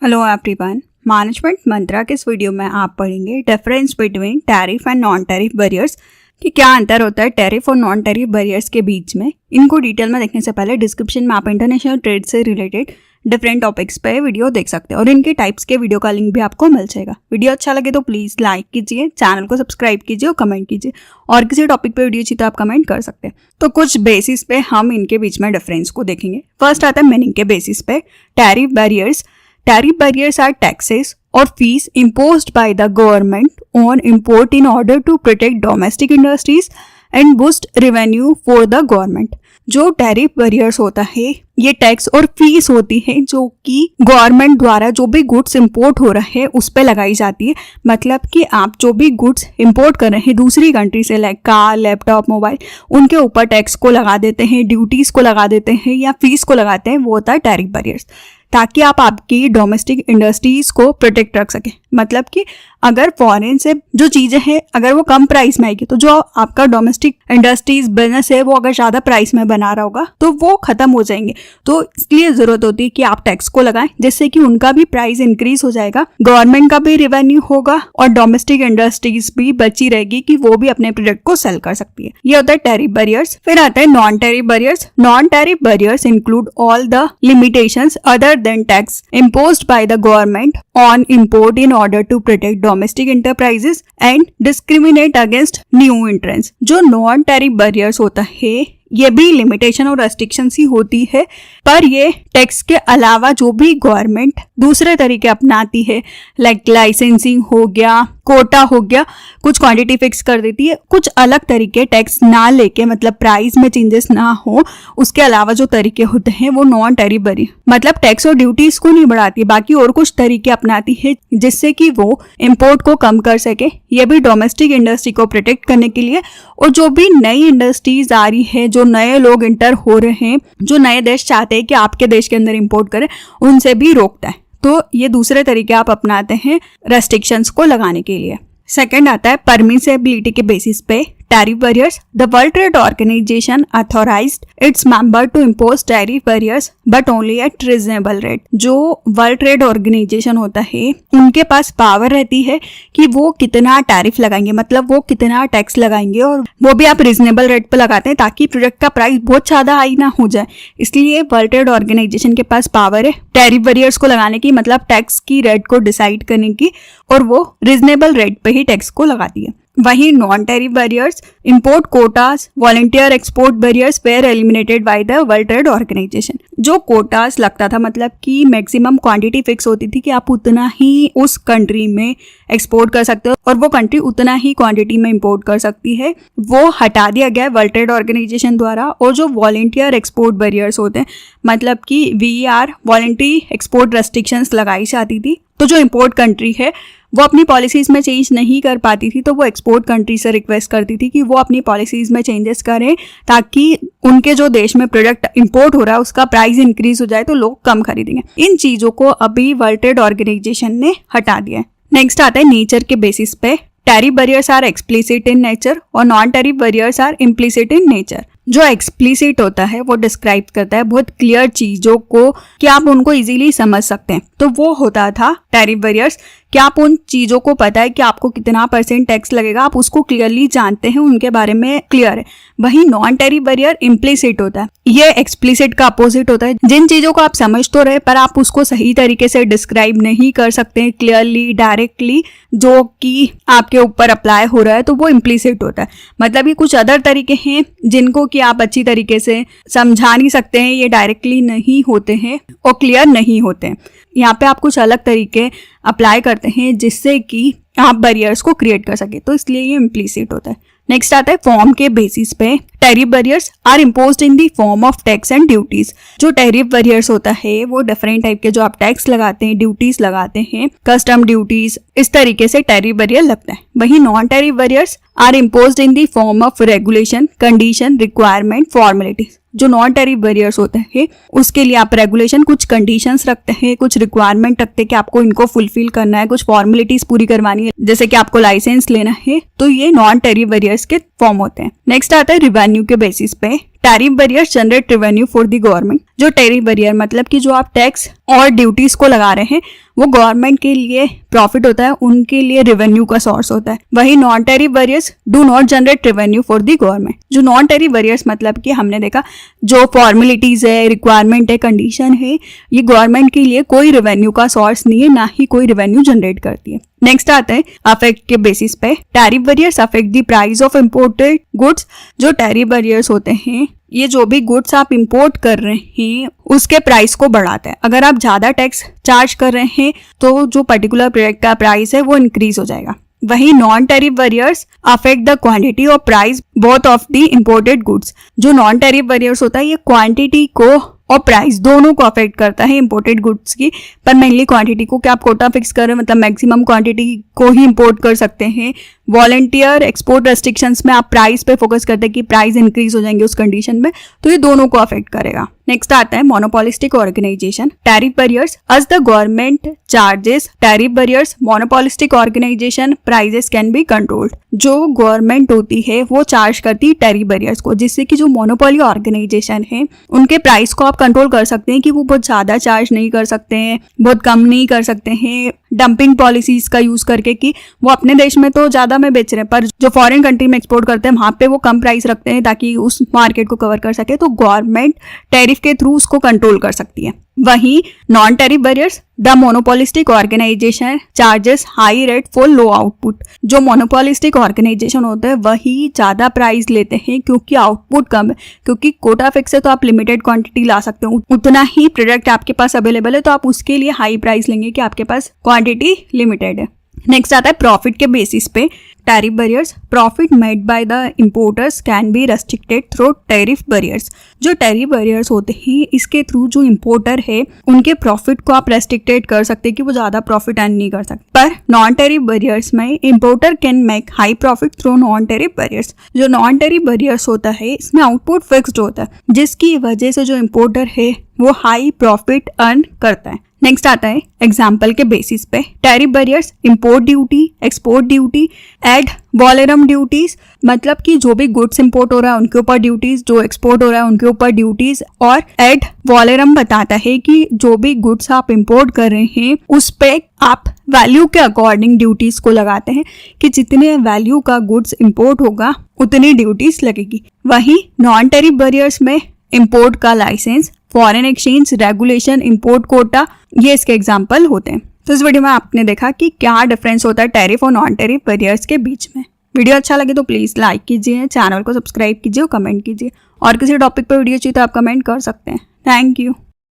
Hello everyone, management मंत्रा के इस video में आप पढ़ेंगे difference between tariff and non tariff barriers कि क्या अंतर होता है टैरिफ और नॉन टैरिफ बैरियर्स के बीच में। इनको डिटेल में देखने से पहले डिस्क्रिप्शन में आप इंटरनेशनल ट्रेड से रिलेटेड डिफरेंट टॉपिक्स पे वीडियो देख सकते हैं और इनके टाइप्स के वीडियो का लिंक भी आपको मिल जाएगा। वीडियो अच्छा लगे तो प्लीज़ लाइक कीजिए, चैनल को सब्सक्राइब कीजिए और कमेंट कीजिए। और किसी टॉपिक पे वीडियो चाहिए तो आप कमेंट कर सकते हैं। तो कुछ बेसिस पे हम इनके बीच में डिफरेंस को देखेंगे। फर्स्ट आता है मीनिंग के बेसिस पे। Tariff barriers are taxes or fees imposed by the government on import in order to protect domestic industries and boost revenue for the government। जो टैरिफ बैरियर्स होता है ये टैक्स और फीस होती है जो कि गवर्नमेंट द्वारा जो भी गुड्स इंपोर्ट हो रहे हैं उस पे लगाई जाती है। मतलब कि आप जो भी गुड्स इंपोर्ट कर रहे हैं दूसरी कंट्री से, लाइक कार, लैपटॉप, मोबाइल, उनके ऊपर टैक्स को लगा देते हैं, ड्यूटीज को लगा देते हैं या फीस को लगाते हैं, वो होता है टैरिफ बैरियर्स, ताकि आप आपकी डोमेस्टिक इंडस्ट्रीज को प्रोटेक्ट रख सके। मतलब कि अगर फॉरेन से जो चीजें हैं अगर वो कम प्राइस में आएगी तो जो आपका डोमेस्टिक इंडस्ट्रीज बिजनेस है वो अगर ज्यादा प्राइस में बना रहा होगा तो वो खत्म हो जाएंगे। तो इसलिए जरूरत होती है कि आप टैक्स को लगाएं जिससे कि उनका भी प्राइस इंक्रीज हो जाएगा, गवर्नमेंट का भी रेवेन्यू होगा और डोमेस्टिक इंडस्ट्रीज भी बची रहेगी कि वो भी अपने प्रोडक्ट को सेल कर सकती है। ये होता है टैरिफ बैरियर्स। फिर आता है non tariff barriers. Non tariff barriers include all the limitations other than tax imposed by the government on import in order to protect domestic enterprises and discriminate against new entrants। जो non tariff barriers होता है ये भी limitation और restrictions ही होती है, पर ये टैक्स के अलावा जो भी गवर्नमेंट दूसरे तरीके अपनाती है, लाइक लाइसेंसिंग हो गया, कोटा हो गया, कुछ क्वांटिटी फिक्स कर देती है, कुछ अलग तरीके टैक्स ना लेके, मतलब प्राइस में चेंजेस ना हो, उसके अलावा जो तरीके होते हैं वो नॉन टैरिफ बैरियर, मतलब टैक्स और ड्यूटीज को नहीं बढ़ाती, बाकी और कुछ तरीके अपनाती है जिससे कि वो इम्पोर्ट को कम कर सके। ये भी डोमेस्टिक इंडस्ट्री को प्रोटेक्ट करने के लिए, और जो भी नई इंडस्ट्रीज आ रही है, जो नए लोग इंटर हो रहे हैं, जो नए देश चाहते हैं कि आपके देश के अंदर इंपोर्ट करें, उनसे भी रोकता है। तो ये दूसरे तरीके आप अपनाते हैं रेस्ट्रिक्शंस को लगाने के लिए। सेकंड आता है परमिसिबिलिटी के बेसिस पे tariff barriers. The world trade organisation authorised its member to impose tariff barriers but only at reasonable rate. जो वर्ल्ड ट्रेड ऑर्गेनाइजेशन होता है उनके पास पावर रहती है कि वो कितना टैरिफ लगाएंगे, मतलब वो कितना टैक्स लगाएंगे, और वो भी आप रीजनेबल रेट पे लगाते हैं ताकि प्रोडक्ट का प्राइस बहुत ज्यादा हाई ना हो जाए। इसलिए वर्ल्ड ट्रेड ऑर्गेनाइजेशन के पास पावर है टैरिफ बैरियर्स को लगाने की, मतलब टैक्स की रेट को डिसाइड करने की, और वो रीजनेबल रेट पे ही टैक्स को लगाती है। वहीं non tariff barriers, import quotas, volunteer export barriers were eliminated by the world trade organisation. जो कोटास लगता था, मतलब कि मैक्सिमम क्वांटिटी फिक्स होती थी कि आप उतना ही उस कंट्री में एक्सपोर्ट कर सकते हो और वो कंट्री उतना ही क्वांटिटी में इंपोर्ट कर सकती है, वो हटा दिया गया है वर्ल्ड ट्रेड ऑर्गेनाइजेशन द्वारा। और जो वॉलंटियर एक्सपोर्ट बैरियर्स होते हैं, मतलब कि VER वॉलंटरी एक्सपोर्ट रेस्ट्रिक्शंस लगाई जाती थी, तो जो इंपोर्ट कंट्री है वो अपनी पॉलिसीज में चेंज नहीं कर पाती थी, तो वो एक्सपोर्ट कंट्री से रिक्वेस्ट करती थी कि वो अपनी पॉलिसीज में चेंजेस करें ताकि उनके जो देश में प्रोडक्ट इंपोर्ट हो रहा है उसका प्राइस इंक्रीज हो जाए तो लोग कम खरीदेंगे। इन चीजों को अभी वर्ल्ड ट्रेड ऑर्गेनाइजेशन ने हटा दिया है। नेक्स्ट आता है नेचर के बेसिस पे। Tariff barriers are explicit in nature और non tariff barriers are implicit in nature. जो एक्सप्लिसिट होता है वो डिस्क्राइब करता है बहुत क्लियर चीजों को कि आप उनको इजीली समझ सकते हैं, तो वो होता था टैरिफ बैरियर्स कि आप उन चीजों को पता है कि आपको कितना % टैक्स लगेगा, आप उसको क्लियरली जानते हैं, उनके बारे में क्लियर है। वही नॉन टैरिफ बैरियर इम्प्लिसिट होता है, ये एक्सप्लिसिट का अपोजिट होता है। जिन चीजों को आप समझ तो रहे पर आप उसको सही तरीके से डिस्क्राइब नहीं कर सकते हैं क्लियरली, डायरेक्टली, जो कि आपके ऊपर अप्लाई हो रहा है, तो वो इम्प्लिसिट होता है। मतलब ये कुछ अदर तरीके हैं जिनको कि आप अच्छी तरीके से समझा नहीं सकते हैं, ये डायरेक्टली नहीं होते हैं और क्लियर नहीं होते हैं। यहाँ पे आप कुछ अलग तरीके अप्लाई करते हैं जिससे कि आप बैरियर्स को क्रिएट कर सके, तो इसलिए ये इम्प्लिसिट होता है। नेक्स्ट आता है फॉर्म के बेसिस पे। Tariff barriers are imposed in the form of tax and duties. जो टैरिफ बैरियर्स होता है वो डिफरेंट टाइप के जो आप टैक्स लगाते हैं, ड्यूटीज लगाते हैं, कस्टम ड्यूटीज, इस तरीके से टैरिफ बैरियर लगता है। वही non tariff barriers are imposed in the form of regulation, condition, requirement, formalities. जो नॉन टैरिफ बैरियर्स होते हैं उसके लिए आप रेगुलेशन, कुछ कंडीशंस रखते हैं, कुछ रिक्वायरमेंट रखते हैं कि आपको इनको फुलफिल करना है, कुछ फॉर्मेलिटीज पूरी करवानी है, जैसे कि आपको लाइसेंस लेना है, तो ये नॉन टैरिफ बैरियर्स के फॉर्म होते हैं। नेक्स्ट आता है रिवेन्यू के बेसिस पे। Tariff barriers generate revenue for the government. जो टैरिफ बैरियर मतलब कि जो आप टैक्स और ड्यूटीज को लगा रहे हैं वो गवर्नमेंट के लिए प्रॉफिट होता है, उनके लिए रेवेन्यू का सोर्स होता है। वही non tariff barriers do not generate revenue for the government. जो नॉन टैरिफ बैरियर्स मतलब कि हमने देखा जो फॉर्मेलिटीज है, रिक्वायरमेंट है, कंडीशन है, ये गवर्नमेंट के लिए कोई रेवेन्यू का सोर्स नहीं है, ना ही कोई रेवेन्यू जनरेट करती है। नेक्स्ट आता है अफेक्ट के बेसिस पे। Tariff barriers affect the price of imported goods. जो टैरिफ बैरियर्स होते हैं ये जो भी गुड्स आप इंपोर्ट कर रहे हैं उसके प्राइस को बढ़ाते हैं। अगर आप ज्यादा टैक्स चार्ज कर रहे हैं तो जो पर्टिकुलर प्रोडक्ट का प्राइस है वो इंक्रीज हो जाएगा। वही non tariff barriers affect the quantity और price both of the imported goods. जो नॉन टैरिफ बैरियर्स होता है ये क्वांटिटी को और प्राइस दोनों को अफेक्ट करता है इंपोर्टेड गुड्स की, पर मेनली क्वांटिटी को। क्या आप कोटा फिक्स कर रहे हैं मतलब मैक्सिमम क्वांटिटी को ही इंपोर्ट कर सकते हैं। वॉलंटियर एक्सपोर्ट रेस्ट्रिक्शंस में आप प्राइस पे फोकस करते हैं कि प्राइस इंक्रीज हो जाएंगे उस कंडीशन में, तो ये दोनों को अफेक्ट करेगा। नेक्स्ट आता है monopolistic organisation. Tariff barriers as the government charges tariff barriers monopolistic organisation prices can be controlled. जो गवर्नमेंट होती है वो चार्ज करती है टैरिफ बैरियर्स को, जिससे कि जो मोनोपोली ऑर्गेनाइजेशन है उनके प्राइस को आप कंट्रोल कर सकते हैं कि वो बहुत ज्यादा चार्ज नहीं कर सकते हैं, बहुत कम नहीं कर सकते हैं, डंपिंग पॉलिसीज का यूज करके कि वो अपने देश में तो ज्यादा में बेच रहे हैं पर जो फॉरेन कंट्री में एक्सपोर्ट करते हैं वहां पे वो कम प्राइस रखते हैं ताकि उस मार्केट को कवर कर सके। तो गवर्नमेंट टैरिफ के थ्रू उसको कंट्रोल कर सकती है। वहीं non tariff barriers the monopolistic organisation charges high rate for low output. जो मोनोपोलिस्टिक ऑर्गेनाइजेशन होते हैं वही ज्यादा प्राइस लेते हैं क्योंकि आउटपुट कम है, क्योंकि कोटा फिक्स है तो आप लिमिटेड क्वांटिटी ला सकते हो, उतना ही प्रोडक्ट आपके पास अवेलेबल है तो आप उसके लिए हाई प्राइस लेंगे कि आपके पास क्वांटिटी लिमिटेड है। नेक्स्ट आता है प्रॉफिट के बेसिस पे। Tariff barriers profit made by the importers can be restricted through tariff barriers. जो टैरिफ बैरियर्स होते हैं इसके थ्रू जो इंपोर्टर है उनके प्रॉफिट को आप रेस्ट्रिक्टेड कर सकते हैं कि वो ज्यादा प्रॉफिट अर्न नहीं कर सकते। पर नॉन टैरिफ बैरियर्स में importer can make high profit through non tariff barriers. जो नॉन टैरिफ बैरियर्स होता है इसमें आउटपुट फिक्स्ड होता है जिसकी वजह से जो इंपोर्टर है वो हाई प्रॉफिट अर्न करता है। नेक्स्ट आता है एग्जाम्पल के बेसिस पे। Tariff barriers import duty, export duty, ad valorem duties मतलब कि जो भी गुड्स इंपोर्ट हो रहा है उनके ऊपर ड्यूटीज, जो एक्सपोर्ट हो रहा है उनके ऊपर ड्यूटीज। और एड वॉलेरम बताता है कि जो भी गुड्स आप इंपोर्ट कर रहे हैं उस पे आप वैल्यू के अकॉर्डिंग ड्यूटीज को लगाते हैं कि जितने वैल्यू का गुड्स इंपोर्ट होगा उतनी ड्यूटीज लगेगी। वहीं नॉन टैरिफ बैरियर्स में इंपोर्ट का licence, foreign exchange regulation, import quota, ये इसके एग्जाम्पल होते हैं। तो इस वीडियो में आपने देखा कि क्या डिफरेंस होता है टैरिफ और नॉन टैरिफ बैरियर्स के बीच में। वीडियो अच्छा लगे तो प्लीज लाइक कीजिए, चैनल को सब्सक्राइब कीजिए और कमेंट कीजिए। और किसी टॉपिक पर वीडियो चाहिए तो आप कमेंट कर सकते हैं। Thank you.